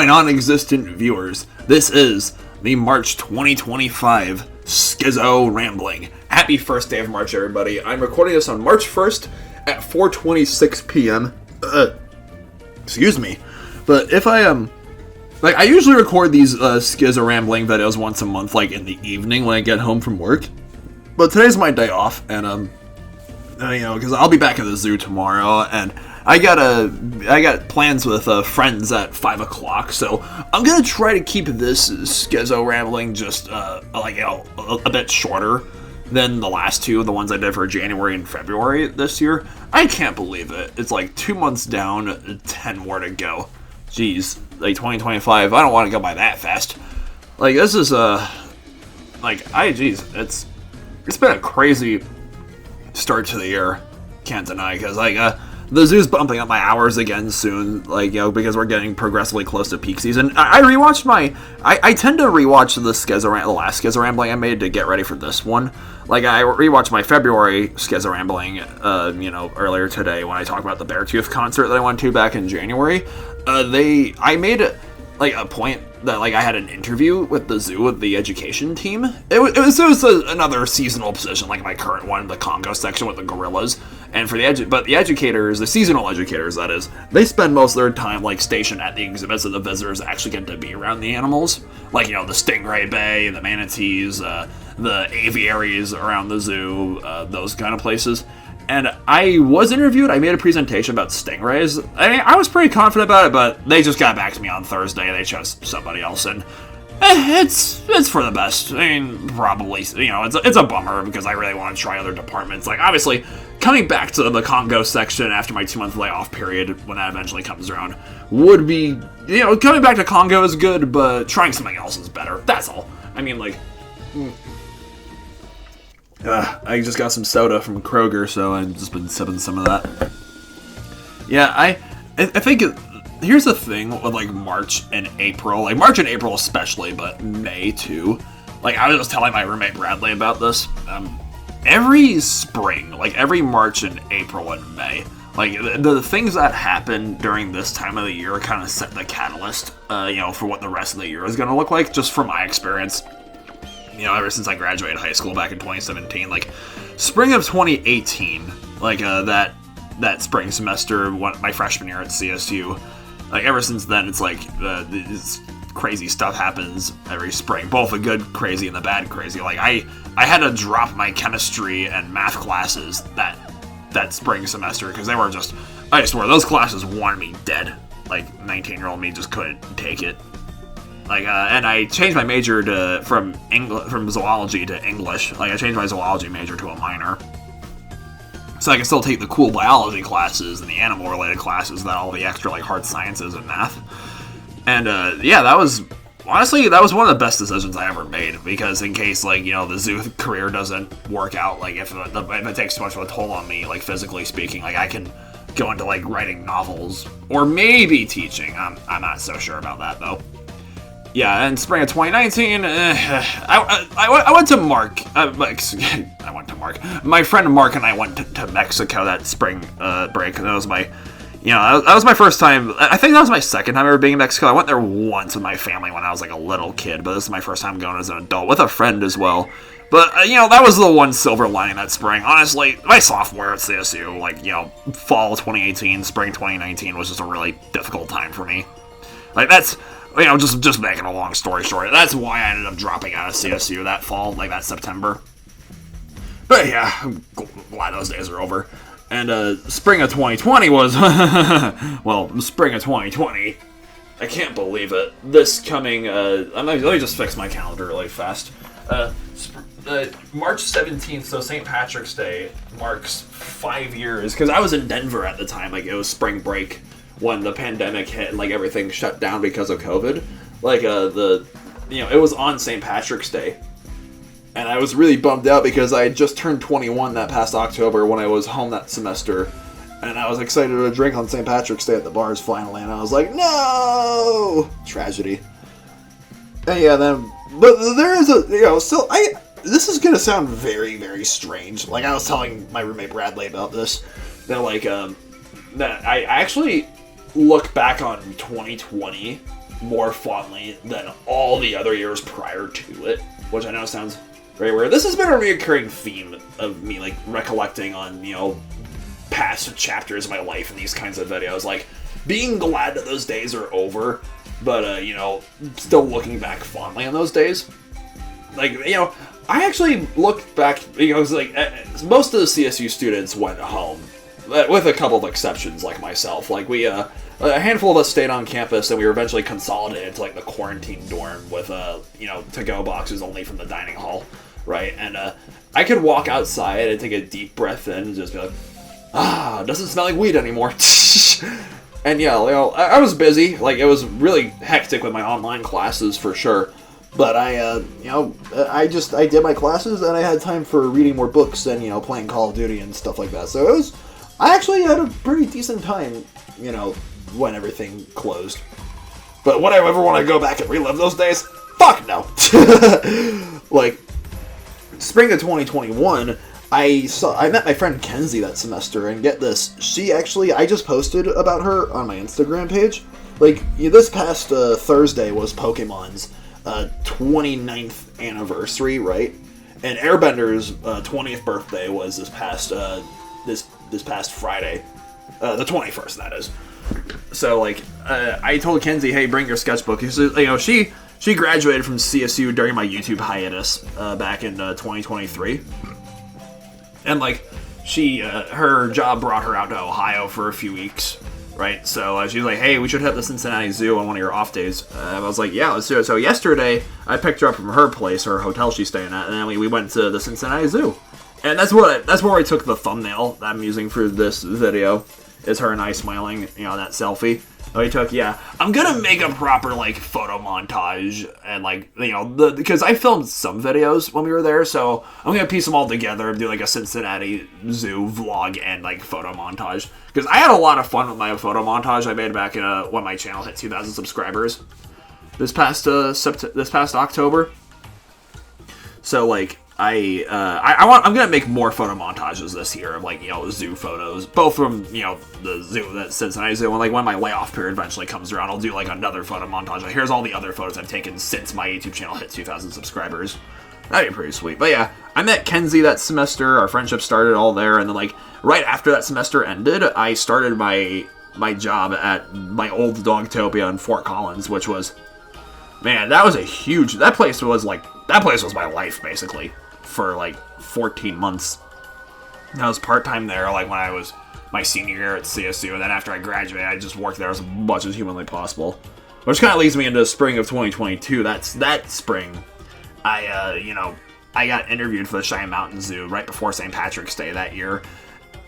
non-existent viewers. This is the March 2025 Skizzo Rambling. Happy first day of March, everybody. I'm recording this on March 1st at 4:26 p.m. Excuse me. But if I I usually record these Skizzo Rambling videos once a month, like in the evening when I get home from work. But today's my day off, and because I'll be back at the zoo tomorrow, and I got plans with friends at 5 o'clock, so I'm gonna try to keep this Skizzo Rambling just a bit shorter than the last two, the ones I did for January and February this year. I can't believe it. It's like 2 months down, 10 more to go. Jeez, like 2025. I don't want to go by that fast. Like this is it's been a crazy start to the year. Can't deny, because the zoo's bumping up my hours again soon, because we're getting progressively close to peak season. I rewatched I tend to rewatch the last Skizzo Rambling I made to get ready for this one. I rewatched my February Skizzo Rambling, earlier today when I talked about the Beartooth concert that I went to back in January. I made a point that I had an interview with the zoo with the education team. It was another seasonal position, like my current one, the Congo section with the gorillas. And for the educators, the seasonal educators, that is, they spend most of their time stationed at the exhibits that the visitors actually get to be around the animals, the stingray bay, the manatees, the aviaries around the zoo, those kind of places. And I was interviewed. I made a presentation about stingrays. I mean, I was pretty confident about it, but they just got back to me on Thursday. They chose somebody else, and it's for the best. I mean, probably, it's a bummer because I really want to try other departments. Obviously, coming back to the Congo section after my 2-month layoff period, when that eventually comes around, would be, coming back to Congo is good, but trying something else is better. That's all. I mean, I just got some soda from Kroger, so I've just been sipping some of that. Yeah, I think here's the thing with March and April, March and April especially, but May too. I was just telling my roommate Bradley about this. Every spring, every March and April and May, the things that happen during this time of the year kind of set the catalyst, for what the rest of the year is going to look like, just from my experience. Ever since I graduated high school back in 2017, spring of 2018, that spring semester, my freshman year at CSU, ever since then, it's this crazy stuff happens every spring, both the good crazy and the bad crazy. I had to drop my chemistry and math classes that spring semester because they were I swear, those classes wanted me dead. 19-year-old me just couldn't take it. And I changed my major from zoology to English. I changed my zoology major to a minor. So I can still take the cool biology classes and the animal-related classes without all the extra, hard sciences and math. And, that was one of the best decisions I ever made, because in case, the zoo career doesn't work out, if it takes too much of a toll on me, physically speaking, I can go into, writing novels, or maybe teaching. I'm not so sure about that, though. Yeah, and spring of 2019, I went to Mark. I went to Mark. My friend Mark and I went to Mexico that spring break, and that was my, that was my first time. I think that was my second time ever being in Mexico. I went there once with my family when I was a little kid, but this is my first time going as an adult with a friend as well. But, that was the one silver lining that spring. Honestly, my sophomore at CSU, fall 2018, spring 2019 was just a really difficult time for me. That's... just making a long story short, that's why I ended up dropping out of CSU that fall, that September. But yeah, I'm glad those days are over. And spring of 2020 was, spring of 2020. I can't believe it. This coming, let me just fix my calendar really fast. March 17th, so St. Patrick's Day, marks 5 years, because I was in Denver at the time, it was spring break. When the pandemic hit and everything shut down because of COVID, it was on St. Patrick's Day, and I was really bummed out because I had just turned 21 that past October when I was home that semester, and I was excited to drink on St. Patrick's Day at the bars finally, and I was like, no, tragedy. And yeah, but there is this is gonna sound very, very strange. I was telling my roommate Bradley about this, that I actually look back on 2020 more fondly than all the other years prior to it, which I know sounds very weird. This has been a recurring theme of me, like, recollecting on, you know, past chapters of my life in these kinds of videos, like, being glad that those days are over, but, you know, still looking back fondly on those days. Like, you know, I actually looked back, you know, it was like, most of the CSU students went home, with a couple of exceptions, like myself. Like, a handful of us stayed on campus, and we were eventually consolidated to, like, the quarantine dorm with, you know, to-go boxes only from the dining hall, right? And, I could walk outside and take a deep breath in and just be like, it doesn't smell like weed anymore. And yeah, you know, I was busy. Like, it was really hectic with my online classes, for sure. But I did my classes, and I had time for reading more books and, you know, playing Call of Duty and stuff like that. So I actually had a pretty decent time, you know, when everything closed. But would I ever want to go back and relive those days? Fuck no. Like, spring of 2021, I met my friend Kenzie that semester, and get this, I just posted about her on my Instagram page. Like, this past Thursday was Pokemon's 29th anniversary, right? And Airbender's 20th birthday was this past Friday, the 21st, that is. So, like, I told Kenzie, hey, bring your sketchbook. You know, she graduated from CSU during my YouTube hiatus back in 2023. And, like, her job brought her out to Ohio for a few weeks, right? So she was like, hey, we should hit the Cincinnati Zoo on one of your off days. I was like, yeah, let's do it. So yesterday, I picked her up from her place, her hotel she's staying at, and then we went to the Cincinnati Zoo. And that's where I took the thumbnail that I'm using for this video, is her and I smiling, you know, that selfie. I took, yeah. I'm gonna make a proper, like, photo montage, and, like, you know, because I filmed some videos when we were there, so I'm gonna piece them all together and do, like, a Cincinnati Zoo vlog and, like, photo montage. Because I had a lot of fun with my photo montage I made back in when my channel hit 2,000 subscribers this past October. So, like, I'm gonna make more photo montages this year of, like, you know, zoo photos, both from, you know, the zoo, that Cincinnati Zoo, and, like, when my layoff period eventually comes around, I'll do, like, another photo montage. Like, here's all the other photos I've taken since my YouTube channel hit 2,000 subscribers. That'd be pretty sweet. But yeah, I met Kenzie that semester. Our friendship started all there, and then, like, right after that semester ended, I started my job at my old Dogtopia in Fort Collins, which was, man, that place was my life, basically, for, like, 14 months. I was part-time there, like, when I was my senior year at CSU, and then after I graduated, I just worked there as much as humanly possible. Which kind of leads me into spring of 2022. That spring, I got interviewed for the Cheyenne Mountain Zoo right before St. Patrick's Day that year,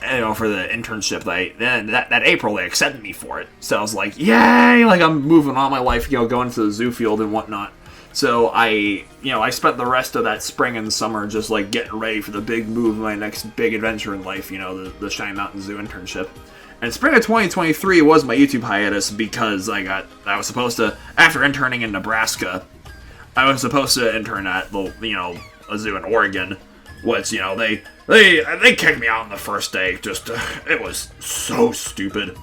you know, for the internship. That April, they accepted me for it. So I was like, yay! Like, I'm moving on my life, you know, going to the zoo field and whatnot. So I spent the rest of that spring and summer just, like, getting ready for the big move, my next big adventure in life, you know, the Cheyenne Mountain Zoo internship. And spring of 2023 was my YouTube hiatus because I was supposed to, after interning in Nebraska, I was supposed to intern at a zoo in Oregon, which, you know, they kicked me out on the first day. Just, it was so stupid.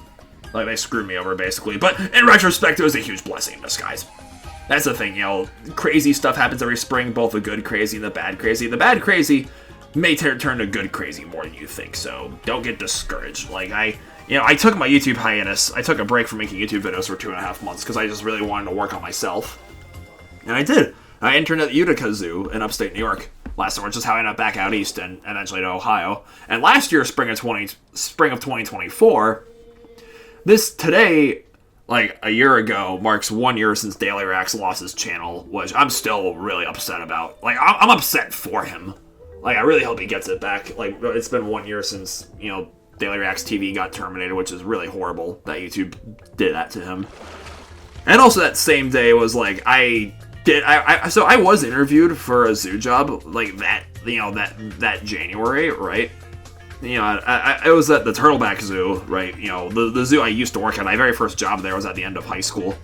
Like, they screwed me over, basically. But in retrospect, it was a huge blessing in disguise. That's the thing, you know, crazy stuff happens every spring, both the good crazy and the bad crazy. The bad crazy may turn to good crazy more than you think, so don't get discouraged. Like, I took my YouTube hiatus, I took a break from making YouTube videos for 2.5 months, because I just really wanted to work on myself. And I did. I interned at the Utica Zoo in upstate New York last summer, which is how I ended up back out east and eventually to Ohio. And last year, spring of 2024, today, like, a year ago, marks 1 year since Daily Reacts lost his channel, which I'm still really upset about. Like, I'm upset for him. Like, I really hope he gets it back. Like, it's been 1 year since, you know, Daily Reacts TV got terminated, which is really horrible that YouTube did that to him. And also that same day was, like, so I was interviewed for a zoo job, like, that January, right? You know, I was at the Turtleback Zoo, right? You know, the zoo I used to work at. My very first job there was at the end of high school.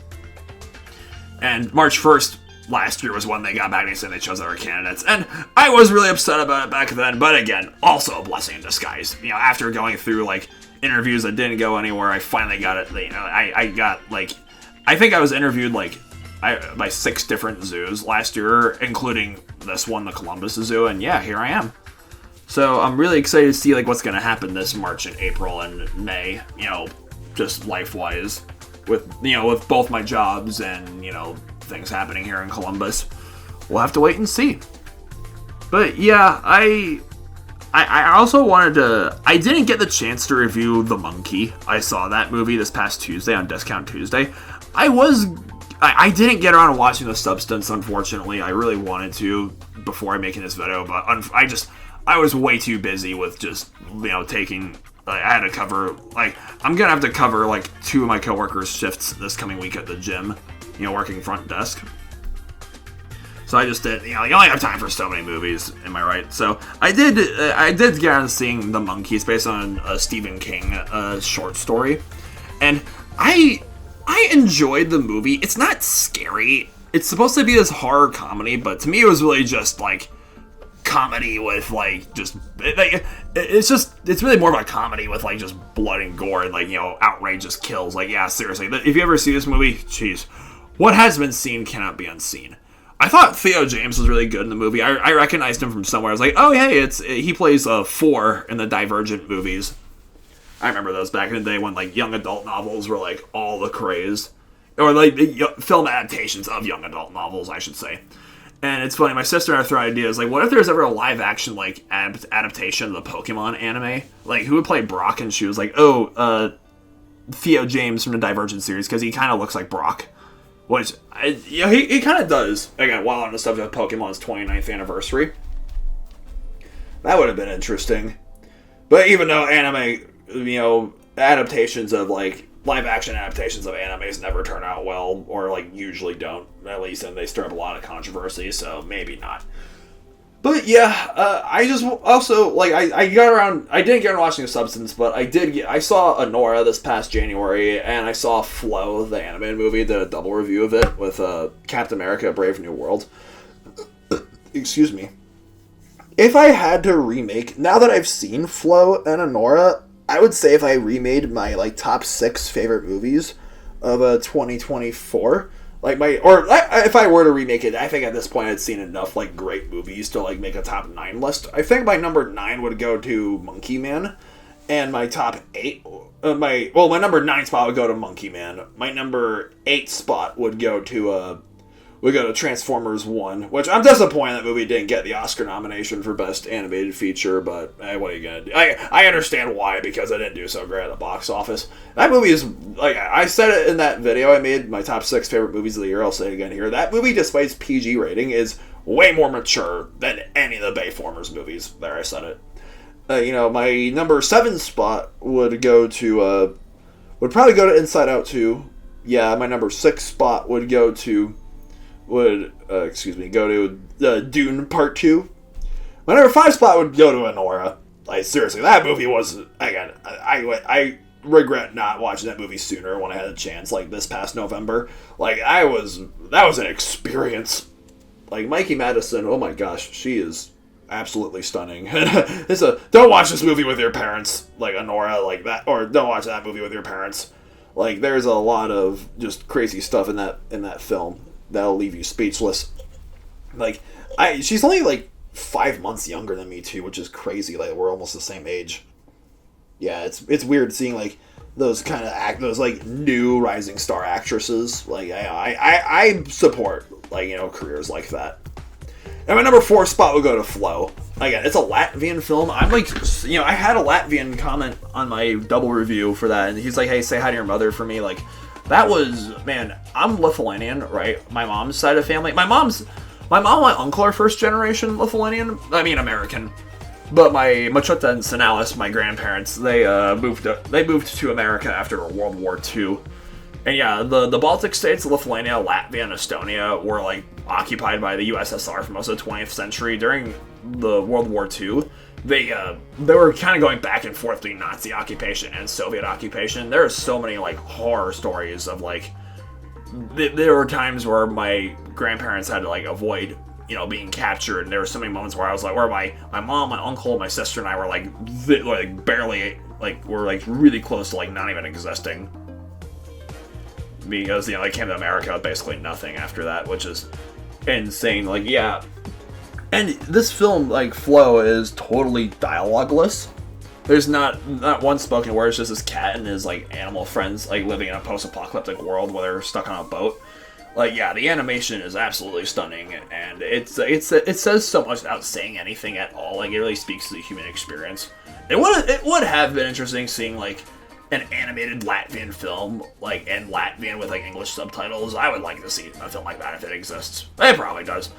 And March 1st last year was when they got back and they said they chose other candidates. And I was really upset about it back then, but again, also a blessing in disguise. You know, after going through, like, interviews that didn't go anywhere, I finally got it. You know, I got, like, I think I was interviewed like by 6 different zoos last year, including this one, the Columbus Zoo, and yeah, here I am. So I'm really excited to see like what's going to happen this March and April and May, just life-wise, with with both my jobs and things happening here in Columbus. We'll have to wait and see. But yeah, I also wanted to... I didn't get the chance to review The Monkey. I saw that movie this past Tuesday on Discount Tuesday. I didn't get around to watching The Substance, unfortunately. I really wanted to before making this video, but I was way too busy with just, taking... I had to cover... I'm gonna have to cover, 2 of my coworkers' shifts this coming week at the gym, working front desk. So I just did, you only have time for so many movies, am I right? So I did get around seeing The Monkeys based on a Stephen King short story. And I enjoyed the movie. It's not scary. It's supposed to be this horror comedy, but to me it was really just, comedy with, it's really more of a comedy with, just blood and gore and, outrageous kills. Yeah, seriously. If you ever see this movie, jeez, what has been seen cannot be unseen. I thought Theo James was really good in the movie. I recognized him from somewhere. I was like, oh, hey, he plays 4 in the Divergent movies. I remember those back in the day when, young adult novels were, all the craze. Or, film adaptations of young adult novels, I should say. And it's funny, my sister and I throw ideas, what if there's ever a live-action, adaptation of the Pokemon anime? Who would play Brock? And she was like, Theo James from the Divergent series, because he kind of looks like Brock. Which, he kind of does. Again, while on the subject of Pokemon's 29th anniversary. That would have been interesting. But even though anime, adaptations of, live-action adaptations of animes never turn out well, or, usually don't, at least, and they stir up a lot of controversy, so maybe not. But, yeah, I just also, I didn't get around watching The Substance, but I saw Anora this past January, and I saw Flow, the animated movie, did a double review of it with Captain America, Brave New World. Excuse me. If I had to remake, now that I've seen Flow and Anora, I would say if I remade my, top 6 favorite movies of 2024... if I were to remake it, I think at this point I'd seen enough, great movies to, make a top 9 list. I think my number 9 would go to Monkey Man, and my top 8, my number 9 spot would go to Monkey Man. My number 8 spot would go to Transformers 1, which I'm disappointed that movie didn't get the Oscar nomination for Best Animated Feature, but what are you gonna do? I understand why, because it didn't do so great at the box office. That movie is, I said it in that video I made, my top 6 favorite movies of the year, I'll say it again here. That movie, despite its PG rating, is way more mature than any of the Bayformers movies. There, I said it. My number 7 spot would probably go to Inside Out 2. Yeah, my number 6 spot would go to Dune Part 2. My number 5 spot would go to Anora. Seriously, that movie was, again, I regret not watching that movie sooner when I had a chance, this past November. That was an experience. Mikey Madison, oh my gosh, she is absolutely stunning. Don't watch this movie with your parents, Anora, that, or don't watch that movie with your parents. There's a lot of just crazy stuff in that film that'll leave you speechless. She's only 5 months younger than me too, which is crazy. We're almost the same age. Yeah, it's weird seeing those kind of those new rising star actresses. I support careers like that. And my number 4 spot would go to Flow. Again, it's a Latvian film. I'm I had a Latvian comment on my double review for that, and he's like, hey, say hi to your mother for me. That was, man, I'm Lithuanian, right? My mom's side of family. My mom and my uncle are first generation Lithuanian. I mean, American. But my Machuta and Senalis, my grandparents, they moved to America after World War II. And yeah, the Baltic states, Lithuania, Latvia, and Estonia were occupied by the USSR for most of the 20th century. During the World War II, they were kind of going back and forth between Nazi occupation and Soviet occupation. There are so many horror stories of there were times where my grandparents had to avoid being captured, and there were so many moments where I was where my mom, my uncle, my sister, and I were barely we're really close to not even existing. because, you know, they came to America with basically nothing after that, which is insane. Like, yeah. And this film, like, flow is totally dialogueless. There's not one spoken word. It's just this cat and his, like, animal friends, like, living in a post-apocalyptic world where they're stuck on a boat. Like, yeah, the animation is absolutely stunning, and it says so much without saying anything at all. Like, it really speaks to the human experience. It would have been interesting seeing, like, an animated Latvian film, like, in Latvian with, like, English subtitles. I would like to see a film like that if it exists. It probably does.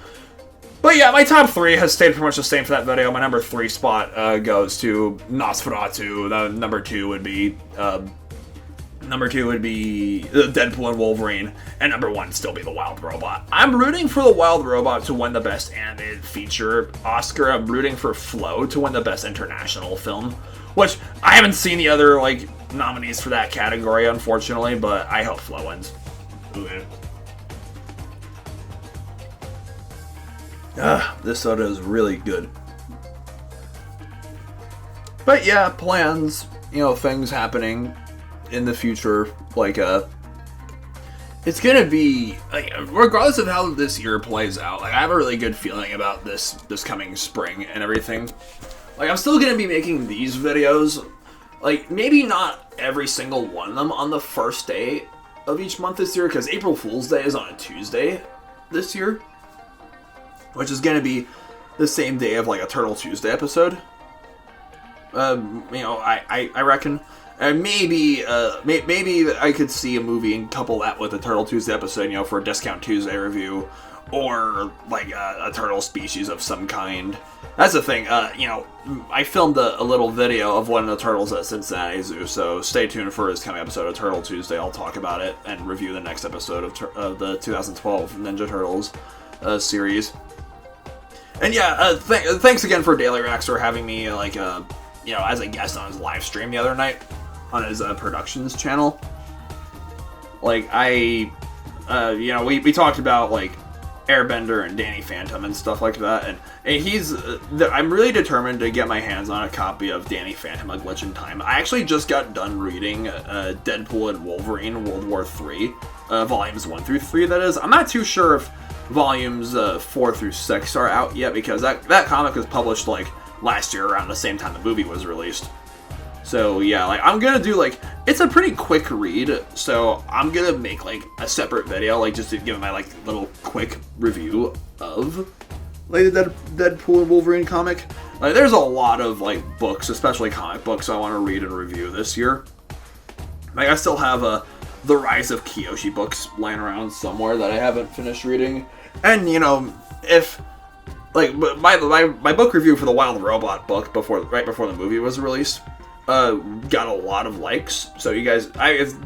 But yeah, my top 3 has stayed pretty much the same for that video. My number 3 spot goes to Nosferatu. The number 2 would be Deadpool and Wolverine, and number 1 would still be The Wild Robot. I'm rooting for The Wild Robot to win the Best Animated Feature Oscar. I'm rooting for Flow to win the Best International Film, which I haven't seen the other, like, nominees for that category, unfortunately, but I hope Flow wins. Okay. This soda is really good. But yeah, plans, you know, things happening in the future, like, it's gonna be, like, regardless of how this year plays out, like, I have a really good feeling about this coming spring and everything. Like, I'm still gonna be making these videos, like, maybe not every single one of them on the first day of each month this year, because April Fool's Day is on a Tuesday this year, which is gonna be the same day of, like, a Turtle Tuesday episode. You know, I reckon. And maybe I could see a movie and couple that with a Turtle Tuesday episode, you know, for a Discount Tuesday review, or like a turtle species of some kind. That's the thing. You know, I filmed a little video of one of the turtles at Cincinnati Zoo, so stay tuned for his coming episode of Turtle Tuesday. I'll talk about it and review the next episode of the 2012 Ninja Turtles series. And yeah, thanks again for Daily Rex for having me, like, you know, as a guest on his live stream the other night on his productions channel. Like, you know, we talked about, like, Airbender and Danny Phantom and stuff like that, and I'm really determined to get my hands on a copy of Danny Phantom: A Glitch in Time. I actually just got done reading Deadpool and Wolverine World War III, volumes 1 through 3, that is. I'm not too sure if volumes 4 through 6 are out yet, because that comic was published, like, last year around the same time the movie was released. So yeah, like, I'm gonna do, like, it's a pretty quick read, so I'm gonna make, like, a separate video, like, just to give my, like, little quick review of, like, the Deadpool and Wolverine comic. Like, there's a lot of, like, books, especially comic books, I want to read and review this year. Like, I still have The Rise of Kyoshi books lying around somewhere that I haven't finished reading. And, you know, if, like, my book review for the Wild Robot book right before the movie was released, got a lot of likes. So you guys,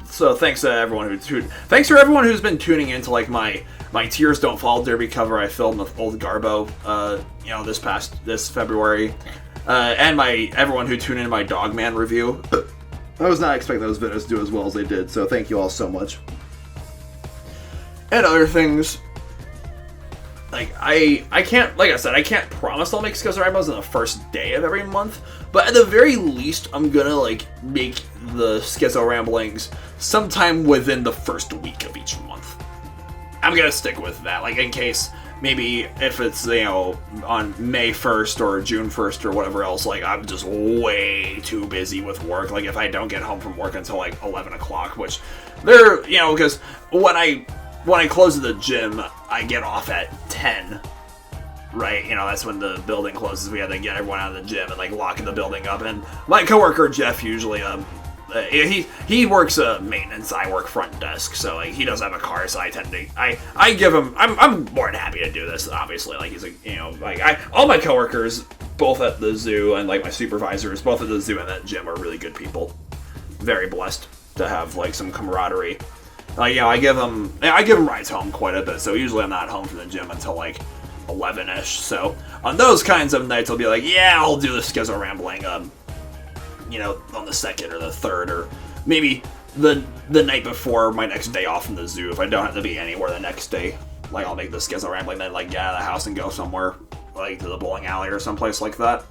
so thanks to everyone thanks for everyone who's been tuning into, like, my Tears Don't Fall Derby cover I filmed with Old Garbo, you know, this February, and everyone who tuned into my Dogman review. I was not expecting those videos to do as well as they did, so thank you all so much. And other things. Like, I can't, like I said, I can't promise I'll make Skizzo Rambles on the first day of every month, but at the very least, I'm gonna, like, make the Skizzo Ramblings sometime within the first week of each month. I'm gonna stick with that, like, in case, maybe if it's, you know, on May 1st or June 1st or whatever else, like, I'm just way too busy with work, like, if I don't get home from work until, like, 11 o'clock, which, you know, because when I close the gym, I get off at 10, right? You know, that's when the building closes. We have to get everyone out of the gym and, like, lock the building up. And my coworker Jeff usually, he works maintenance. I work front desk, so, like, he doesn't have a car, so I tend to I give him. I'm more than happy to do this. Obviously, like, he's like, you know, like, all my coworkers, both at the zoo and, like, my supervisors, both at the zoo and that gym, are really good people. Very blessed to have, like, some camaraderie. Like, you know, I give them rides home quite a bit, so usually I'm not home from the gym until, like, 11-ish, so on those kinds of nights, I'll be like, yeah, I'll do the Skizzo Rambling, you know, on the 2nd or the 3rd, or maybe the night before my next day off from the zoo, if I don't have to be anywhere the next day. Like, I'll make the Skizzo Rambling, then, like, get out of the house and go somewhere, like, to the bowling alley or someplace like that.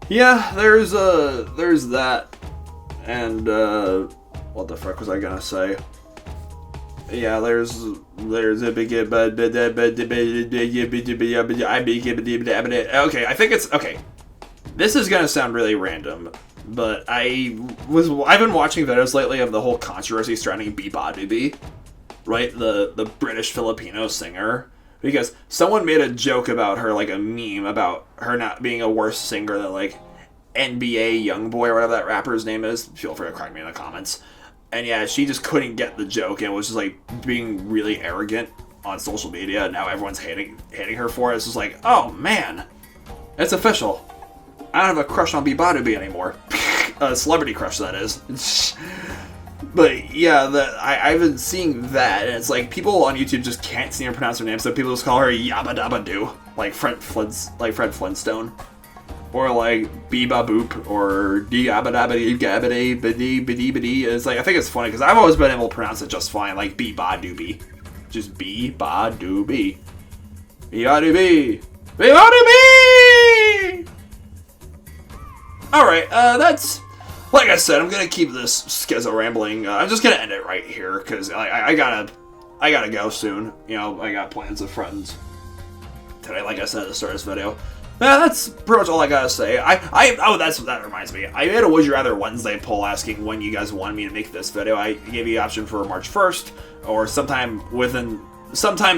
Yeah, there's that, and, what the frick was I gonna say? Yeah, there's a big okay. I think it's okay. This is gonna sound really random, but I've been watching videos lately of the whole controversy surrounding Bee, right? The British Filipino singer, because someone made a joke about her, like a meme about her not being a worse singer than like NBA Youngboy or whatever that rapper's name is. Feel free to correct me in the comments. And yeah, she just couldn't get the joke and was just like being really arrogant on social media. And now everyone's hating her for it. It's just like, oh man, it's official. I don't have a crush on Bee anymore. A celebrity crush, that is. But yeah, I've been seeing that, and it's like people on YouTube just can't seem to pronounce her name, so people just call her Yabba Dabba Doo, like Fred Flintstone. Or like Beeba Boop, or Diabba Dabba Gabbity Biddy Biddy Biddy. It's like, I think it's funny because I've always been able to pronounce it just fine, like Beeba Doobie. Just Beeba Doobie. Beeba Doobie. Beeba Doobie! Alright, that's. Like I said, I'm gonna keep this skizzo rambling. I'm just gonna end it right here because I gotta go soon. You know, I got plans with friends today, like I said at the start of this video. Yeah, that's pretty much all I gotta say. That reminds me. I made a Would You Rather Wednesday poll asking when you guys wanted me to make this video. I gave you the option for March 1st or sometime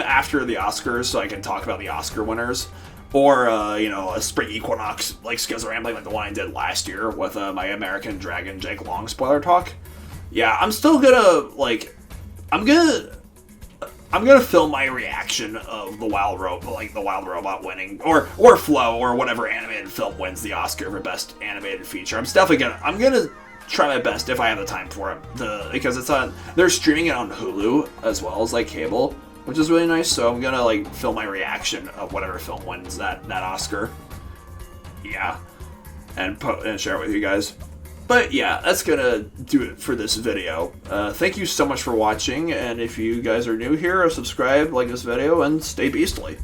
after the Oscars, so I can talk about the Oscar winners, or you know, a spring equinox like skizzo rambling like the one I did last year with my American Dragon Jake Long spoiler talk. Yeah, I'm still gonna I'm gonna film my reaction of the Wild Robot winning, or Flow, or whatever animated film wins the Oscar for Best Animated Feature. I'm gonna try my best if I have the time for it, because they're streaming it on Hulu as well as like cable, which is really nice. So I'm gonna like film my reaction of whatever film wins that Oscar. Yeah, and share it with you guys. But yeah, that's gonna do it for this video. Thank you so much for watching, and if you guys are new here, subscribe, like this video, and stay beastly.